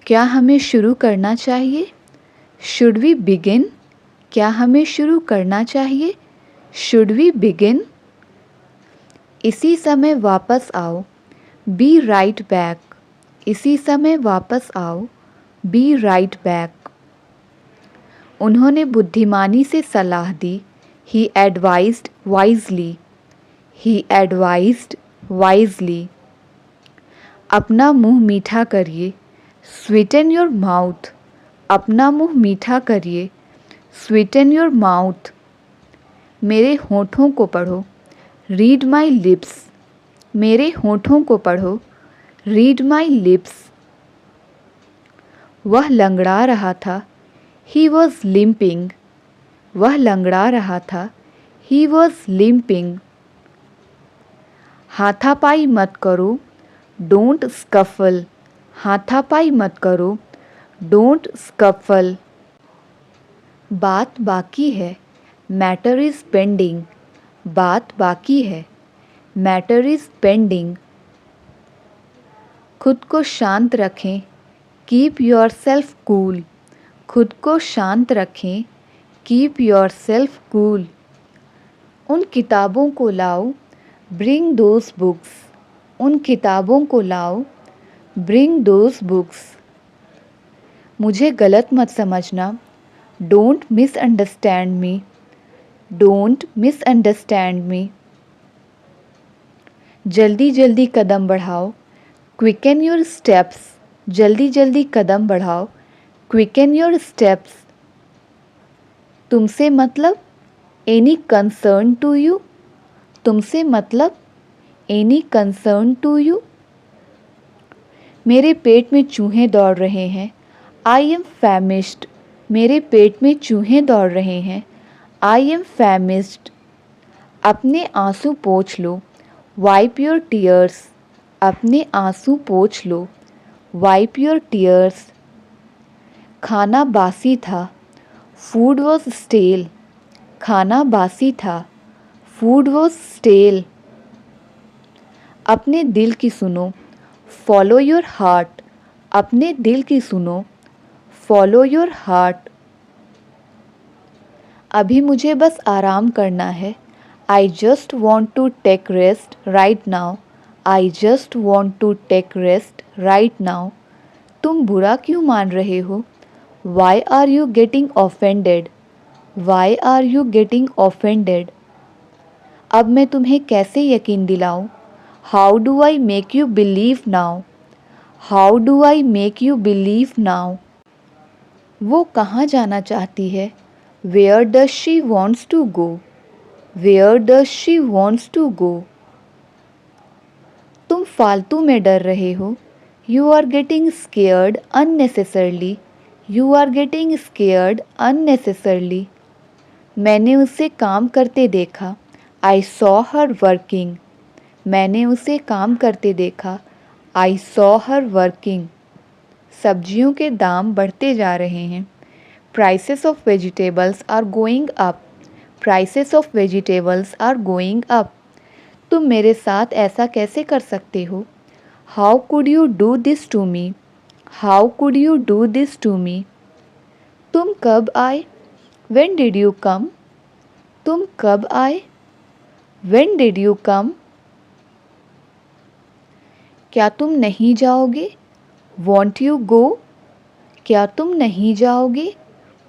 क्या हमें शुरू करना चाहिए? Should we begin? क्या हमें शुरू करना चाहिए? Should we begin? इसी समय वापस आओ। Be right back. इसी समय वापस आओ। Be right back. उन्होंने बुद्धिमानी से सलाह दी। He advised wisely. He advised wisely. अपना मुंह मीठा करिए। Sweeten your mouth. अपना मुंह मीठा करिए। Sweeten your mouth. मेरे होठों को पढ़ो। Read my lips. मेरे होठों को पढ़ो। Read my lips. वह लंगड़ा रहा था। He was limping. वह लंगड़ा रहा था। He was limping. हाथापाई मत करो। Don't scuffle. हाथापाई मत करो। Don't scuffle. बात बाकी है। Matter is pending. बात बाकी है। Matter is pending. खुद को शांत रखें। Keep your self cool. खुद को शांत रखें। Keep your self cool. उन किताबों को लाओ। Bring those books. उन किताबों को लाओ। Bring those books. मुझे गलत मत समझना। Don't misunderstand me. Don't misunderstand मी। जल्दी जल्दी कदम बढ़ाओ। Quicken your steps. जल्दी जल्दी कदम बढ़ाओ। Quicken your steps. तुमसे मतलब एनी कंसर्न टू यू। तुमसे मतलब एनी कंसर्न टू यू। मेरे पेट में चूहे दौड़ रहे हैं। I am famished. मेरे पेट में चूहे दौड़ रहे हैं। I am famished. अपने आंसू पोंछ लो। Wipe your tears. अपने आंसू पोंछ लो। Wipe your tears. खाना बासी था। Food was stale. खाना बासी था। Food was stale. अपने दिल की सुनो। Follow your heart. अपने दिल की सुनो। Follow your heart. अभी मुझे बस आराम करना है। I just want to take rest right now. I just want to take rest right now. तुम बुरा क्यों मान रहे हो? Why are you getting offended? Why are you getting offended? अब मैं तुम्हें कैसे यकीन दिलाऊं? How do I make you believe now? How do I make you believe now? वो कहाँ जाना चाहती है? Where does she wants to go? Where does she wants to go? तुम फालतू में डर रहे हो। You are getting scared unnecessarily. You are getting scared unnecessarily. मैंने उसे काम करते देखा। I saw her working. मैंने उसे काम करते देखा। I saw her working. सब्जियों के दाम बढ़ते जा रहे हैं। Prices of vegetables are going up. Prices of vegetables are going up. तुम मेरे साथ ऐसा कैसे कर सकते हो? How could you do this to me? How could you do this to me? तुम कब आए? When did you come? तुम कब आए? When did you come? क्या तुम नहीं जाओगे? Won't you go? क्या तुम नहीं जाओगे?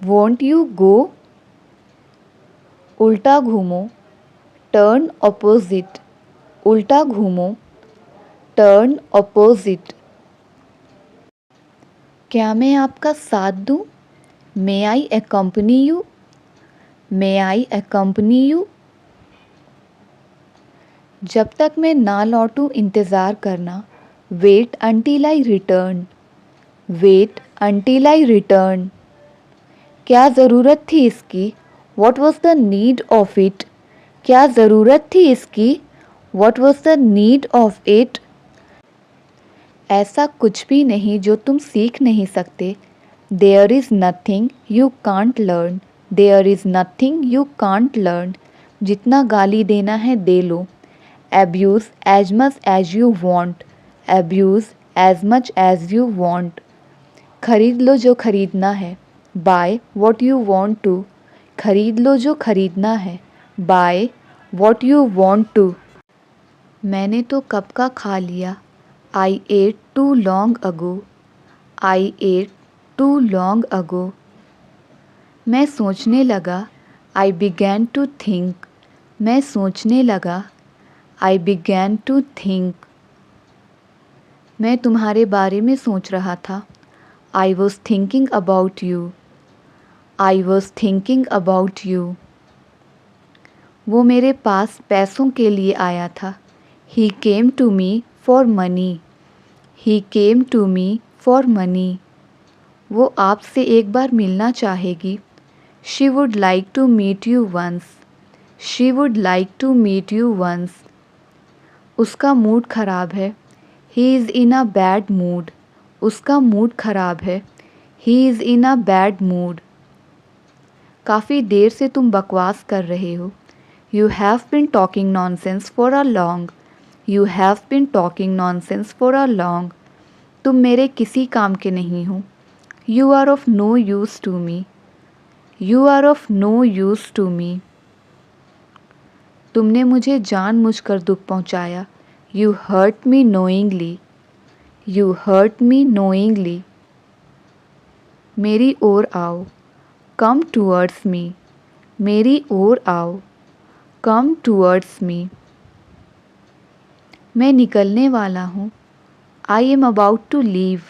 Won't you go? उल्टा घूमो। Turn opposite. उल्टा घूमो। Turn opposite. क्या मैं आपका साथ दूं? May I accompany you? May I accompany you? जब तक मैं ना लौटूं इंतज़ार करना। Wait until I return. Wait until I return. क्या ज़रूरत थी इसकी? What was the need of it? क्या ज़रूरत थी इसकी? What was the need of it? ऐसा कुछ भी नहीं जो तुम सीख नहीं सकते। There is nothing you can't learn. There is nothing you can't learn. जितना गाली देना है दे लो। Abuse as much as you want. Abuse as much as you want. खरीद लो जो खरीदना है, buy what you want to. खरीद लो जो खरीदना है, buy what you want to. मैंने तो कब का खा लिया, I ate too long ago. I ate too long ago. मैं सोचने लगा, आई बिगैन टू थिंक। मैं सोचने लगा, आई बिगैन टू थिंक। मैं तुम्हारे बारे में सोच रहा था, I was thinking about you. I was thinking about you. वो मेरे पास पैसों के लिए आया था, he came to me for money. He came to me for money. वो आपसे एक बार मिलना चाहेगी, she would like to meet you once. She would like to meet you once. उसका मूड ख़राब है, he is in a bad mood. उसका मूड ख़राब है, he is in a bad mood. काफ़ी देर से तुम बकवास कर रहे हो, you have been talking nonsense for a long. You have been talking nonsense for a long. तुम मेरे किसी काम के नहीं हो, you are of no use to me. You are of no use to me. तुमने मुझे जानबूझकर दुख पहुंचाया, you hurt me knowingly. You hurt me knowingly. मेरी ओर आओ, कम टूवर्ड्स मी। मेरी ओर आओ, कम टूवर्ड्स मी। मैं निकलने वाला हूँ, I am about to leave.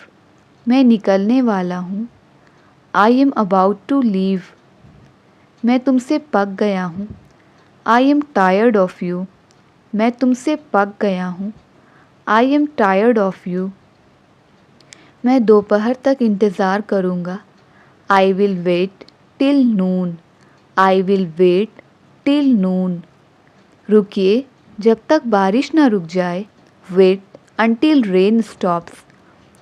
मैं निकलने वाला हूँ, I am about to leave. मैं तुमसे पक गया हूँ, I am tired of you. मैं तुमसे पक गया हूँ, I am tired of you. मैं दोपहर तक इंतज़ार करूँगा, I will wait till noon. I will wait till noon. रुकिए जब तक बारिश ना रुक जाए, wait until rain stops.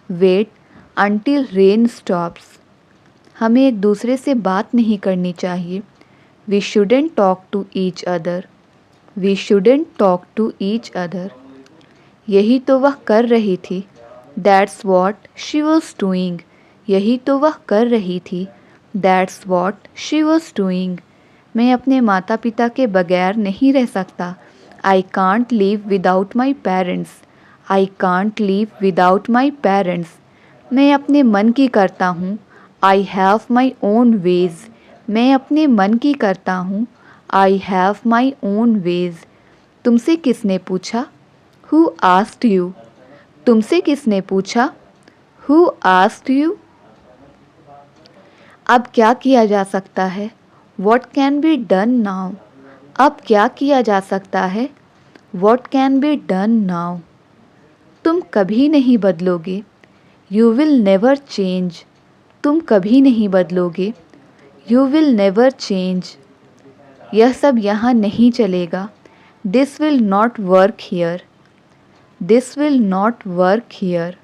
Wait until rain stops. हमें एक दूसरे से बात नहीं करनी चाहिए, we shouldn't talk to each other. We shouldn't talk to each other. यही तो वह कर रही थी, that's what she was doing. यही तो वह कर रही थी, that's what she was doing. मैं अपने माता पिता के बगैर नहीं रह सकता, I can't live without my parents. I can't live without my parents. मैं अपने मन की करता हूँ, I have my own ways. मैं अपने मन की करता हूँ, I have my own ways. तुमसे किसने पूछा, हु आस्क्ड यू। तुमसे किसने पूछा, हु आस्क्ड यू। अब क्या किया जा सकता है, what can be done now. अब क्या किया जा सकता है, what can be done now. तुम कभी नहीं बदलोगे, यू विल नेवर चेंज। तुम कभी नहीं बदलोगे, यू विल नेवर चेंज। यह सब यहाँ नहीं चलेगा, this will not work here. This will not work here.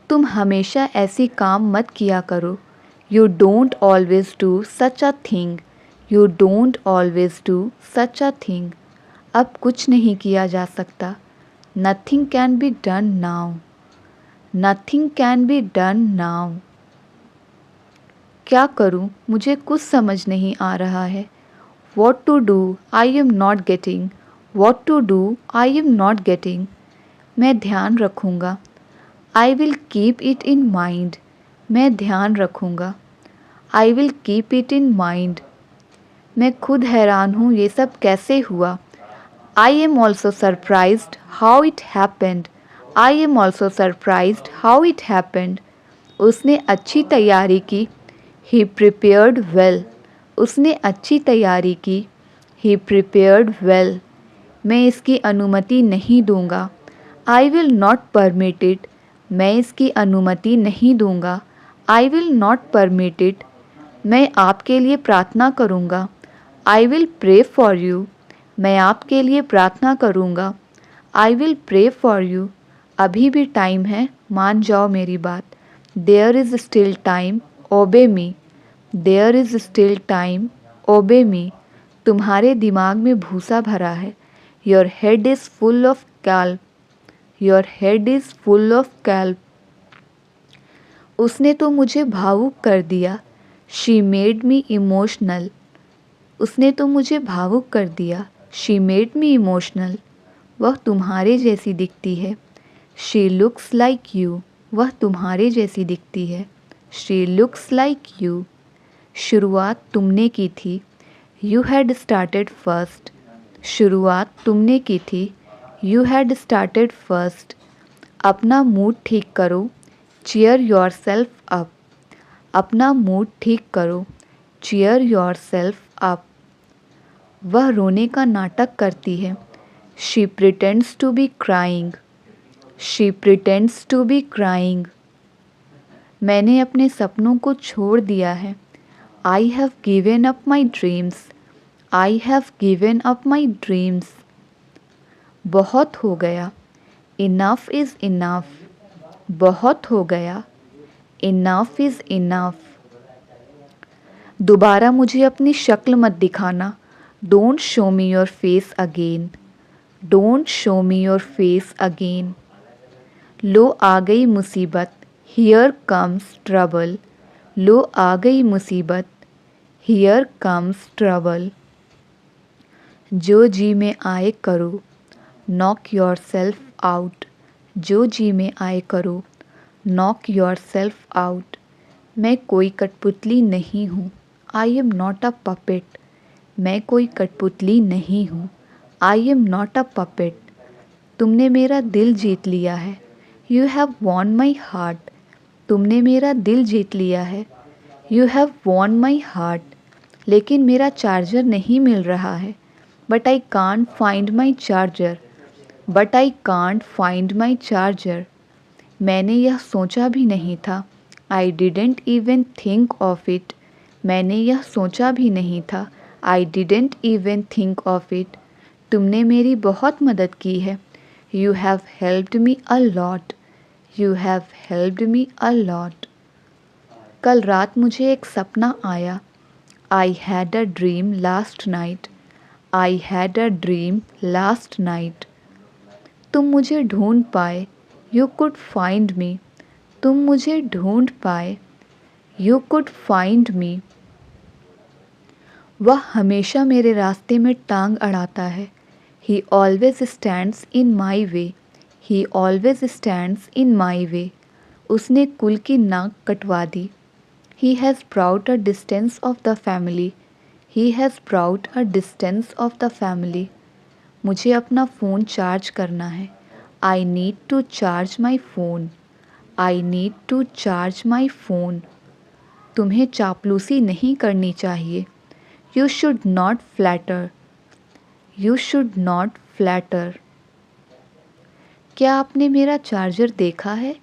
तुम हमेशा ऐसी काम मत किया करो, you don't always do such a thing. You don't always do such a thing. अब कुछ नहीं किया जा सकता, nothing can be done now. Nothing can be done now. क्या करूं, मुझे कुछ समझ नहीं आ रहा है, what to do I am not getting. What to do I am not getting. मैं ध्यान रखूँगा, I will keep it in mind. मैं ध्यान रखूँगा, I will keep it in mind. मैं खुद हैरान हूँ ये सब कैसे हुआ, I am also surprised how it happened. I am also surprised how it happened. उसने अच्छी तैयारी की, ही प्रिपेयर्ड वेल। उसने अच्छी तैयारी की, ही प्रिपेयर्ड वेल। मैं इसकी अनुमति नहीं दूंगा, I will not permit it. मैं इसकी अनुमति नहीं दूंगा, I will not permit it. मैं आपके लिए प्रार्थना करूंगा, I will pray for you. मैं आपके लिए प्रार्थना करूंगा, I will pray for you. अभी भी टाइम है, मान जाओ मेरी बात। There is still time, obey me. There is still time, obey me. तुम्हारे दिमाग में भूसा भरा है, your head is full of kelp. Your head is full of kelp. उसने तो मुझे भावुक कर दिया। She made me emotional. उसने तो मुझे भावुक कर दिया। She made me emotional. वह तुम्हारे जैसी दिखती है। She looks like you. वह तुम्हारे जैसी दिखती है। She looks like you. शुरुआत तुमने की थी। You had started first. शुरुआत तुमने की थी। You had started first. अपना मूड ठीक करो। Cheer yourself up. अपना मूड ठीक करो। Cheer yourself up. वह रोने का नाटक करती है। She pretends to be crying. She pretends to be crying. मैंने अपने सपनों को छोड़ दिया है। I have given up my dreams. I have given up my dreams. बहुत हो गया। Enough is enough. बहुत हो गया। Enough is enough. दोबारा मुझे अपनी शक्ल मत दिखाना। Don't show me your face again. Don't show me your face again. लो आ गई मुसीबत। Here comes trouble. लो आ गई मुसीबत। Here comes trouble. जो जी में आए करो। Knock yourself out. जो जी में आए करो। Knock yourself out. मैं कोई कठपुतली नहीं हूँ। I am not a puppet. मैं कोई कठपुतली नहीं हूँ। I am not a puppet. तुमने मेरा दिल जीत लिया है। You have von my heart. तुमने मेरा दिल जीत लिया है। You have von my heart. लेकिन मेरा चार्जर नहीं मिल रहा है। But I can't find my charger. But I can't find my charger. मैंने यह सोचा भी नहीं था। I didn't even think of it. मैंने यह सोचा भी नहीं था। I didn't even think of it. तुमने मेरी बहुत मदद की है। You have helped me a lot. You have helped me a lot. कल रात मुझे एक सपना आया। I had a dream last night. I had a dream last night. तुम मुझे ढूंढ पाए। You could find me. तुम मुझे ढूंढ पाए। You could find me. वह हमेशा मेरे रास्ते में टांग अड़ाता है। ही always stands in my way. He always stands in my way. उसने कुल की नाक कटवा दी। He has brought a distance of the family. He has brought a distance of the family. मुझे अपना फ़ोन चार्ज करना है। I need to charge my phone. I need to charge my phone. तुम्हें चापलूसी नहीं करनी चाहिए। You should not flatter. You should not flatter. क्या आपने मेरा चार्जर देखा है?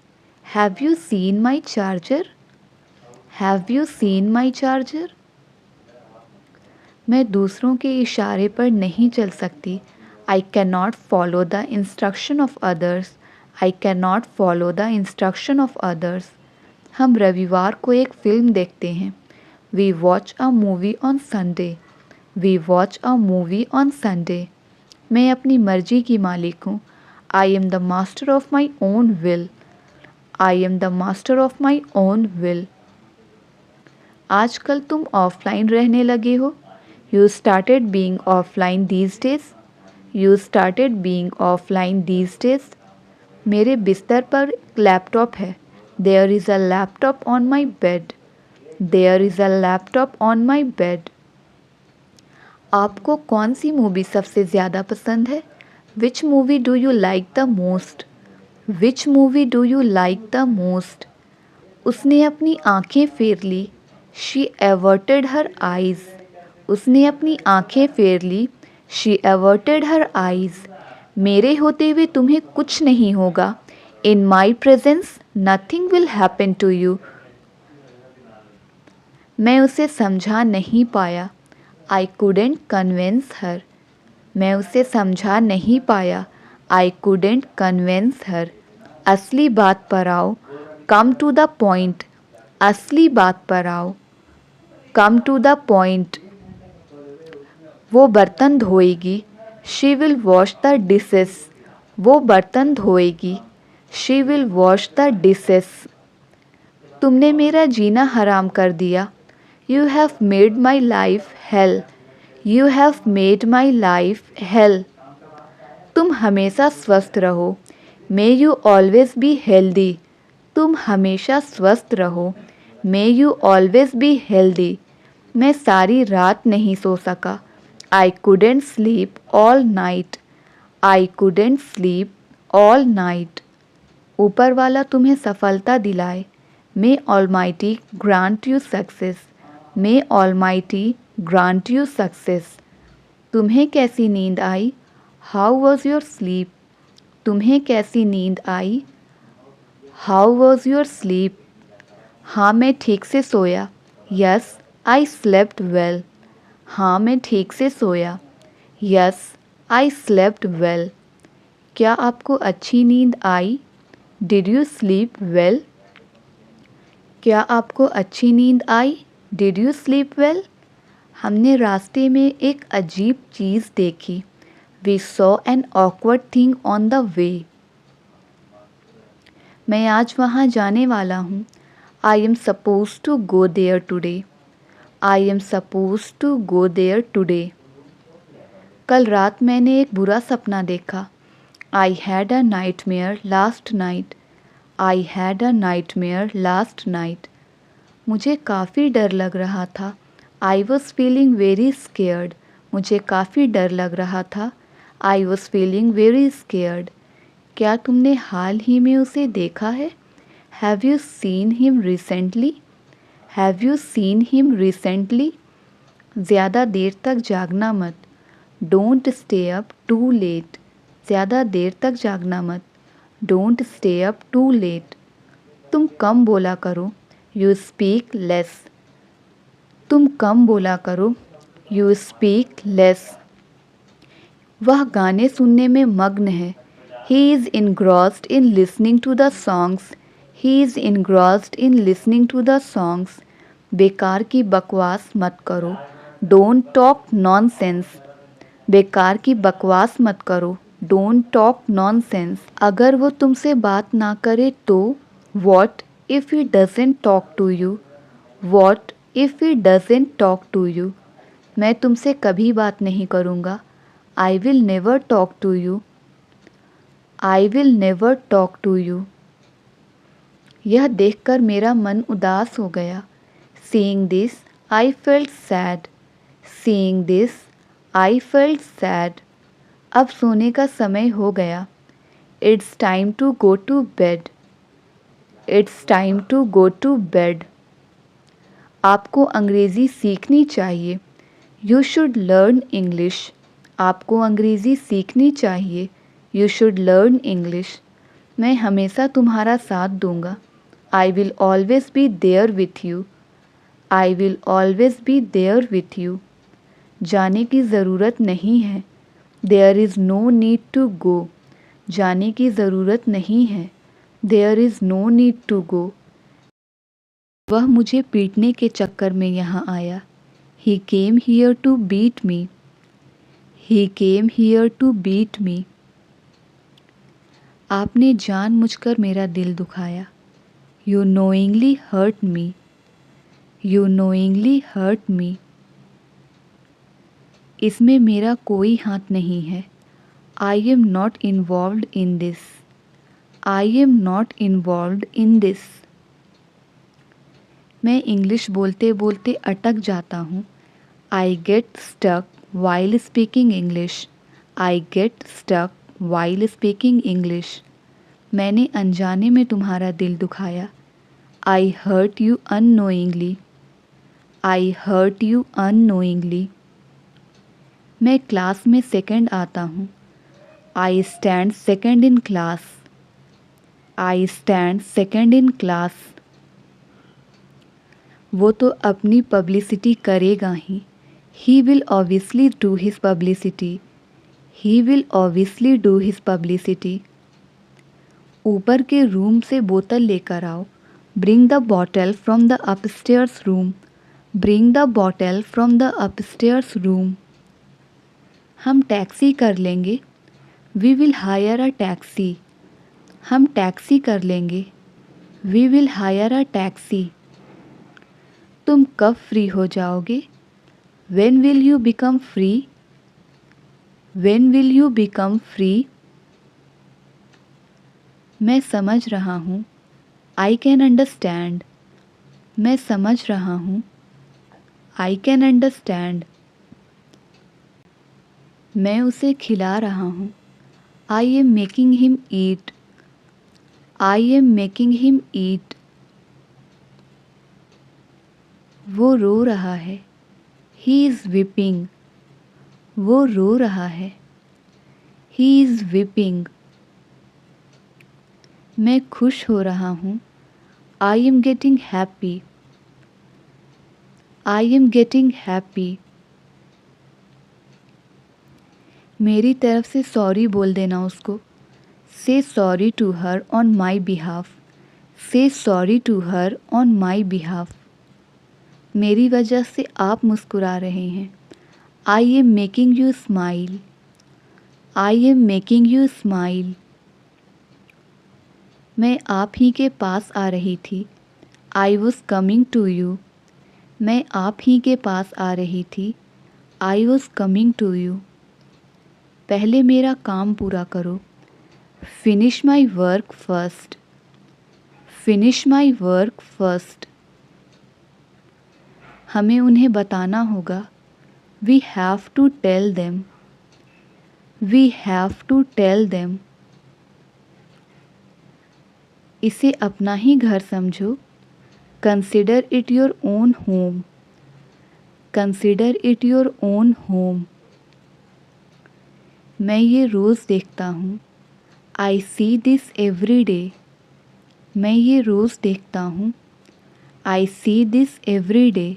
Have you seen my charger? Have you seen my charger? मैं दूसरों के इशारे पर नहीं चल सकती। I can not follow the instruction of others. I can not follow the instruction of others. हम रविवार को एक फ़िल्म देखते हैं। We watch a movie on Sunday. We watch a movie on Sunday. मैं अपनी मर्जी की मालिक हूँ। I am the master of my own will. I am the master of my own will. आजकल तुम ऑफलाइन रहने लगे हो। You started being offline these days. You started being offline these days. मेरे बिस्तर पर लैपटॉप है। There is a laptop on my bed. There is a laptop on my bed. आपको कौन सी मूवी सबसे ज़्यादा पसंद है? Which movie do you like the most? Which movie do you like the most? उसने अपनी आंखें फेर ली। She averted her eyes. उसने अपनी आंखें फेर ली। She averted her eyes. मेरे होते हुए तुम्हें कुछ नहीं होगा। In my presence nothing will happen to you. मैं उसे समझा नहीं पाया। I couldn't convince her. मैं उसे समझा नहीं पाया। I couldn't convince her. असली बात पर आओ। Come to the point. असली बात पर आओ। Come to the point. वो बर्तन धोएगी। She will wash the dishes. वो बर्तन धोएगी। She will wash the dishes. तुमने मेरा जीना हराम कर दिया। You have made my life hell. You have made my life hell. तुम हमेशा स्वस्थ रहो। May you always be healthy. तुम हमेशा स्वस्थ रहो। May you always be healthy. मैं सारी रात नहीं सो सका। I couldn't sleep all night. I couldn't sleep all night. ऊपर वाला तुम्हें सफलता दिलाए। May Almighty grant you success. May Almighty grant you success. तुम्हें कैसी नींद आई? How was your sleep? तुम्हें कैसी नींद आई? How was your sleep? हाँ मैं ठीक से सोया। Yes, I slept well. हाँ मैं ठीक से सोया। Yes, I slept well. क्या आपको अच्छी नींद आई? Did you sleep well? क्या आपको अच्छी नींद आई? Did you sleep well? हमने रास्ते में एक अजीब चीज़ देखी। We saw an awkward thing on the way. मैं आज वहाँ जाने वाला हूँ। I am supposed to go there today. I am supposed to go there today. कल रात मैंने एक बुरा सपना देखा। I had a nightmare last night. I had a nightmare last night. मुझे काफ़ी डर लग रहा था। I was feeling very scared. मुझे काफ़ी डर लग रहा था। I was feeling very scared. क्या तुमने हाल ही में उसे देखा है? Have you seen him recently? Have you seen him recently? ज़्यादा देर तक जागना मत। Don't stay up too late. ज़्यादा देर तक जागना मत। Don't stay up too late. तुम कम बोला करो। You speak less. तुम कम बोला करो। You speak less. वह गाने सुनने में मग्न है। He is engrossed in listening to the songs. He is engrossed in listening to the songs. बेकार की बकवास मत करो। Don't talk nonsense. बेकार की बकवास मत करो। Don't talk nonsense. अगर वो तुमसे बात ना करे तो What if he doesn't talk to you? What if he doesn't talk to you? मैं तुमसे कभी बात नहीं करूँगा। I will never talk to you. I will never talk to you. यह देखकर मेरा मन उदास हो गया। Seeing this, I felt sad. Seeing this, I felt sad. अब सोने का समय हो गया। It's time to go to bed. It's time to go to bed. आपको अंग्रेज़ी सीखनी चाहिए। You should learn English. आपको अंग्रेज़ी सीखनी चाहिए। You should learn English. मैं हमेशा तुम्हारा साथ दूंगा। I will always be there with you. I will always be there with you. जाने की ज़रूरत नहीं है। There is no need to go. जाने की ज़रूरत नहीं है। There is no need to go. वह मुझे पीटने के चक्कर में यहाँ आया। He came here to beat me. He came here to beat me. आपने जानबूझकर मेरा दिल दुखाया। You knowingly hurt me. You knowingly hurt me. इसमें मेरा कोई हाथ नहीं है। I am not involved in this. I am not involved in this. मैं इंग्लिश बोलते बोलते अटक जाता हूँ। I get stuck while speaking English. I get stuck while speaking English. मैंने अनजाने में तुम्हारा दिल दुखाया। I hurt you unknowingly. I hurt you unknowingly. मैं क्लास में सेकंड आता हूँ। I stand second in class. I stand second in class. वो तो अपनी पब्लिसिटी करेगा ही। He will obviously do his publicity. He will obviously do his publicity. ऊपर के रूम से बोतल लेकर आओ। Bring the bottle from the upstairs room. Bring the bottle from the upstairs room. हम टैक्सी कर लेंगे। We will hire a taxi. हम टैक्सी कर लेंगे। We will hire a taxi. तुम कब फ्री हो जाओगे? When will you become free? When will you become free? मैं समझ रहा हूँ। I can understand. मैं समझ रहा हूँ। I can understand. मैं उसे खिला रहा हूँ। I am making him eat. I am making him eat. वो रो रहा है। He is weeping. वो रो रहा है। He is weeping. मैं खुश हो रहा हूँ। I am getting happy. I am getting happy. मेरी तरफ से सॉरी बोल देना उसको। Say sorry to her on my behalf. Say sorry to her on my behalf. मेरी वजह से आप मुस्कुरा रहे हैं। I am making you smile. I am making you smile. मैं आप ही के पास आ रही थी। I was coming to you. मैं आप ही के पास आ रही थी। I was coming to you. पहले मेरा काम पूरा करो। Finish my work first. Finish my work first. हमें उन्हें बताना होगा। We have to tell them. We have to tell them. इसे अपना ही घर समझो। Consider it your own home. Consider it your own home. मैं ये रोज़ देखता हूँ। I see this every day. मैं ये रोज़ देखता हूँ। I see this every day.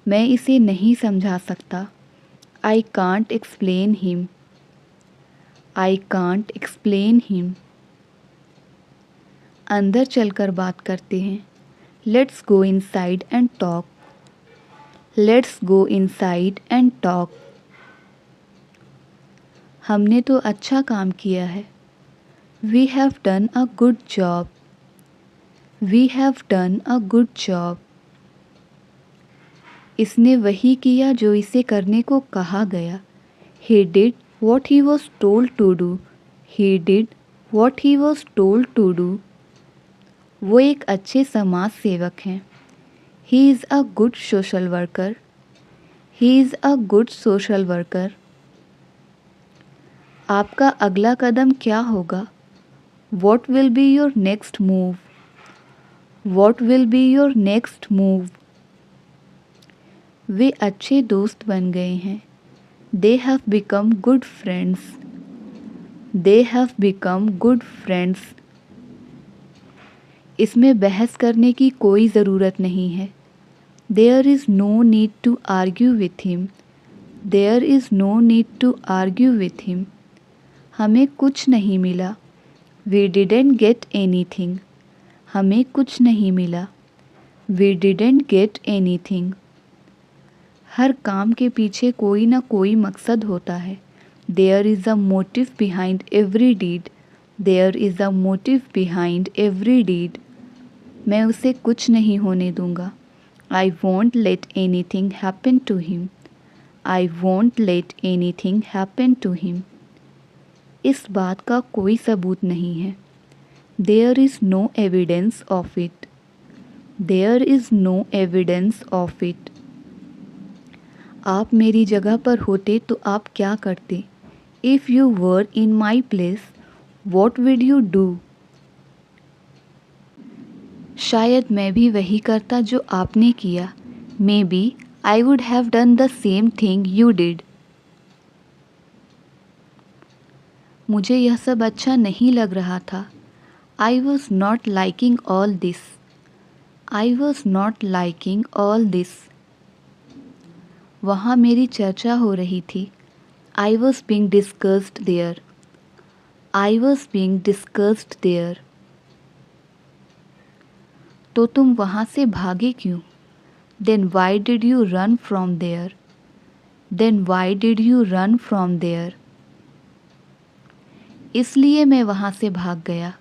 मैं इसे नहीं समझा सकता। I can't explain him. I can't explain him. अंदर चलकर बात करते हैं। Let's go inside and talk. Let's go inside and talk. हमने तो अच्छा काम किया है। We have done a good job. We have done a good job. इसने वही किया जो इसे करने को कहा गया। He did what he was told to do. He did what he was told to do. वो एक अच्छे समाज सेवक हैं। He is a good social worker. He is a good social worker. आपका अगला कदम क्या होगा? What will be your next move? What will be your next move? वे अच्छे दोस्त बन गए हैं। They have become good friends. They have become good friends. इसमें बहस करने की कोई ज़रूरत नहीं है। There is no need to argue with him. There is no need to argue with him. हमें कुछ नहीं मिला। We didn't get anything. हमें कुछ नहीं मिला। We didn't get anything. हर काम के पीछे कोई ना कोई मकसद होता है। There is a motive behind every deed. There is a motive behind every deed. मैं उसे कुछ नहीं होने दूंगा। I won't let anything happen to him. I won't let anything happen to him. इस बात का कोई सबूत नहीं है। There is no evidence of it. There is no evidence of it. आप मेरी जगह पर होते तो आप क्या करते? If you were in my place, what would you do? शायद मैं भी वही करता जो आपने किया। Maybe I would have done the same thing you did. मुझे यह सब अच्छा नहीं लग रहा था। I was not liking all this. I was not liking all this. वहाँ मेरी चर्चा हो रही थी। I was being discussed there. I was being discussed there. तो तुम वहाँ से भागे क्यों? Then why did you run from there? Then why did you run from there? इसलिए मैं वहाँ से भाग गया।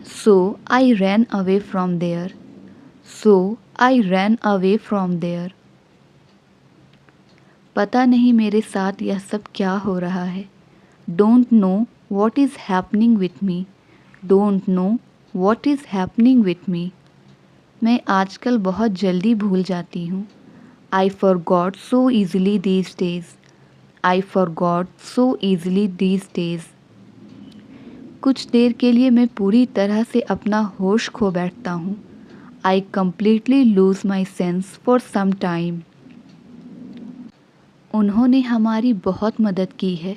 So I ran away from there. So I ran away from there. पता नहीं मेरे साथ यह सब क्या हो रहा है. Don't know what is happening with me. Don't know what is happening with me. मैं आजकल बहुत जल्दी भूल जाती हूँ. I forgot so easily these days. I forgot so easily these days. कुछ देर के लिए मैं पूरी तरह से अपना होश खो बैठता हूँ. I completely lose my sense for some time. उन्होंने हमारी बहुत मदद की है.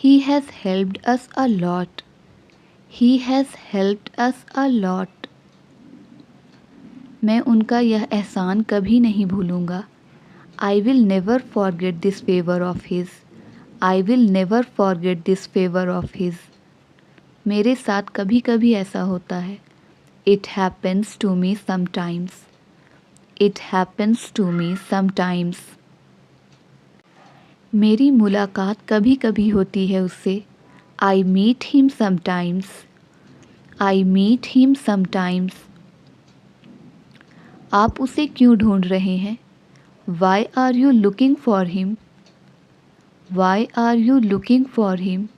He has helped us a lot. He has helped us a lot. मैं उनका यह एहसान कभी नहीं भूलूंगा. I will never forget this favor of his. I will never forget this favor of his. मेरे साथ कभी कभी ऐसा होता है. It happens to me sometimes. It happens to me sometimes. मेरी मुलाकात कभी कभी होती है उससे. I meet him sometimes. I meet him sometimes. आप उसे क्यों ढूंढ रहे हैं? Why are you looking for him? Why are you looking for him?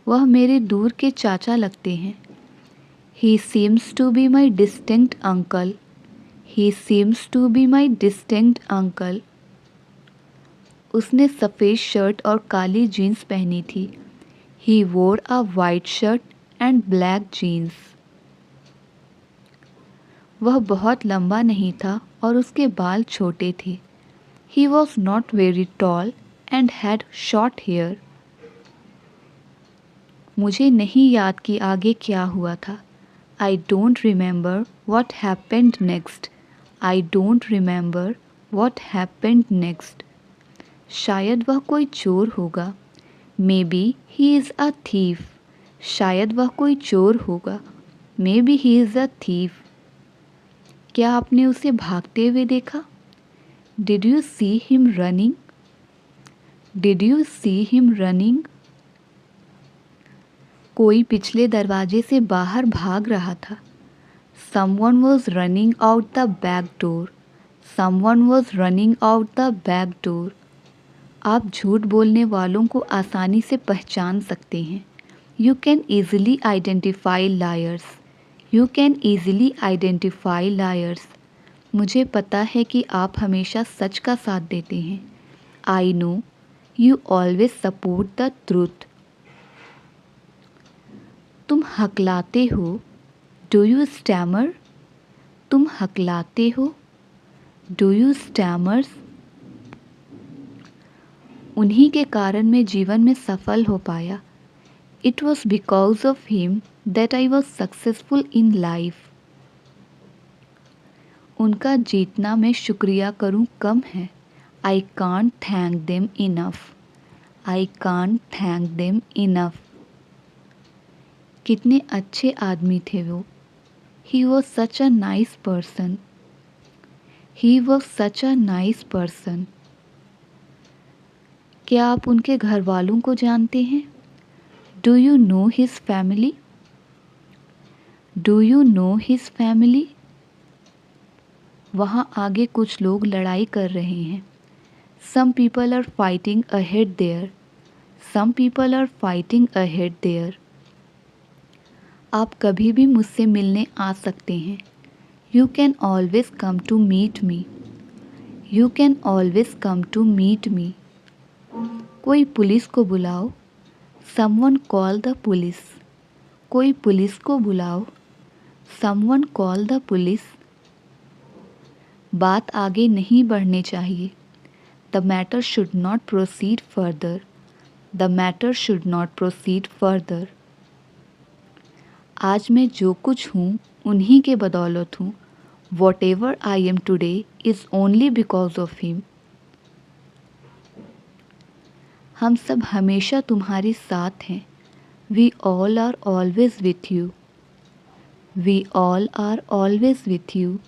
वह मेरे दूर के चाचा लगते हैं. He seems to be my distant uncle. He seems to be my distant uncle. उसने सफ़ेद शर्ट और काली जीन्स पहनी थी. He wore a white shirt and black jeans. वह बहुत लंबा नहीं था और उसके बाल छोटे थे. He was not very tall and had short hair. मुझे नहीं याद कि आगे क्या हुआ था. I don't remember what happened next. I don't remember what happened next. शायद वह कोई चोर होगा. Maybe he is a thief. शायद वह कोई चोर होगा. Maybe he is a thief. क्या आपने उसे भागते हुए देखा? Did you see him running? Did you see him running? कोई पिछले दरवाजे से बाहर भाग रहा था. Someone was running out the back door. Someone was running out the back door. आप झूठ बोलने वालों को आसानी से पहचान सकते हैं. You can easily identify liars. You can easily identify liars. मुझे पता है कि आप हमेशा सच का साथ देते हैं. I know you always support the truth. तुम हकलाते हो. Do you stammer? तुम हकलाते हो. Do you stammer? उन्हीं के कारण मैं जीवन में सफल हो पाया. It was because of him that I was successful in life. उनका जीतना मैं शुक्रिया करूं कम है. I can't thank them enough. I can't thank them enough. कितने अच्छे आदमी थे वो. He was such a nice person. He was such a nice person. क्या आप उनके घर वालों को जानते हैं? Do you know his family? Do you know his family? वहाँ आगे कुछ लोग लड़ाई कर रहे हैं. Some people are fighting ahead there. Some people are fighting ahead there. आप कभी भी मुझसे मिलने आ सकते हैं. You can always come to meet me. You can always come to meet me. कोई पुलिस को बुलाओ. Someone call the police. कोई पुलिस को बुलाओ. Someone call the police. बात आगे नहीं बढ़नी चाहिए. The matter should not proceed further. The matter should not proceed further. आज मैं जो कुछ हूँ उन्हीं के बदौलत हूँ. Whatever I am today is only because of him. हम सब हमेशा तुम्हारे साथ हैं. We all are always with you. We all are always with you.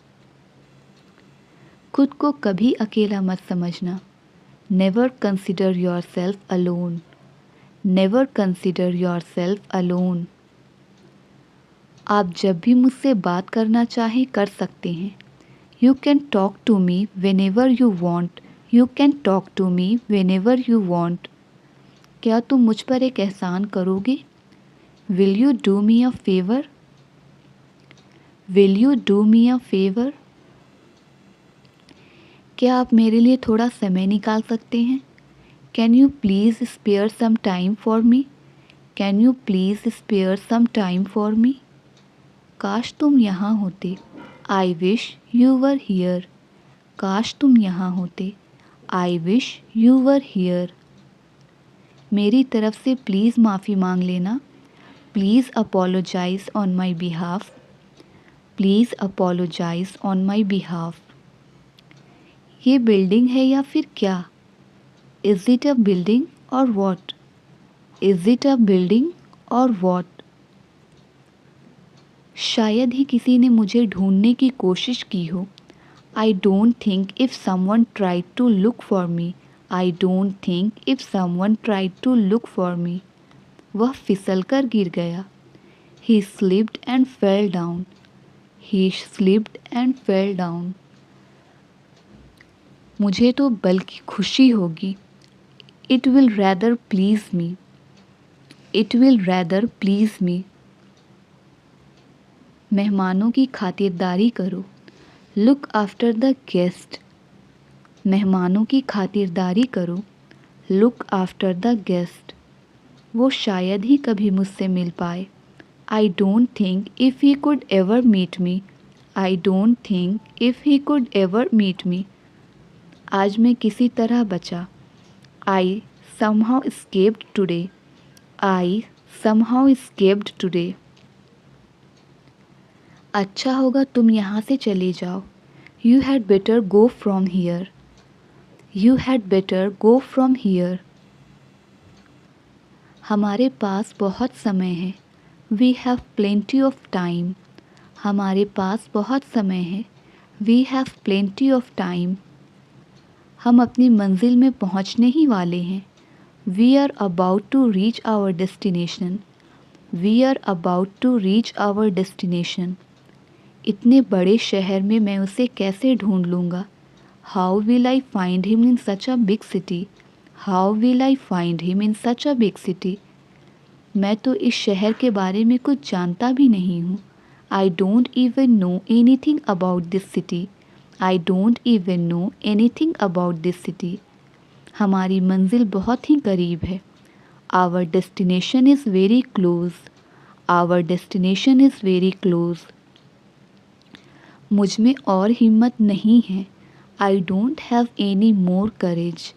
खुद को कभी अकेला मत समझना. Never consider yourself alone. Never consider yourself alone. आप जब भी मुझसे बात करना चाहें कर सकते हैं। You can talk to me whenever you want. You can talk to me whenever you want. क्या तुम मुझ पर एक एहसान करोगे? Will you do me a favor? Will you do me a favor? क्या आप मेरे लिए थोड़ा समय निकाल सकते हैं? Can you please spare some time for me? Can you please spare some time for me? काश तुम यहाँ होते। I wish you were here. काश तुम यहाँ होते। I wish you were here. मेरी तरफ से प्लीज़ माफ़ी मांग लेना। Please apologize on my behalf. Please apologize on my behalf. ये बिल्डिंग है या फिर क्या? Is it a building or what? Is it a building or what? शायद ही किसी ने मुझे ढूंढने की कोशिश की हो। I don't think if someone tried to look for me. I don't think if someone tried to look for me. वह फिसल कर गिर गया। He slipped and fell down. He slipped and fell down. मुझे तो बल्कि खुशी होगी। It will rather please me. It will rather please me. मेहमानों की खातिरदारी करो। Look after the guest. मेहमानों की खातिरदारी करो। Look after the guest. वो शायद ही कभी मुझसे मिल पाए। I don't think if he could ever meet me. I don't think if he could ever meet me. आज मैं किसी तरह बचा। I somehow escaped today. I somehow escaped today. अच्छा होगा तुम यहाँ से चले जाओ। You had better go from here. You had better go from here. हमारे पास बहुत समय है। We have plenty of time. हमारे पास बहुत समय है। We have plenty of time. हम अपनी मंजिल में पहुँचने ही वाले हैं। We are about to reach our destination. We are about to reach our destination. इतने बड़े शहर में मैं उसे कैसे ढूंढ लूँगा? How will I find him in such a big city? How will I find him in such a big city? मैं तो इस शहर के बारे में कुछ जानता भी नहीं हूँ। I don't even know anything about this city. I don't even know anything about this city. हमारी मंजिल बहुत ही करीब है। Our destination is very close. Our destination is very close. मुझ में और हिम्मत नहीं है। I don't have any more courage.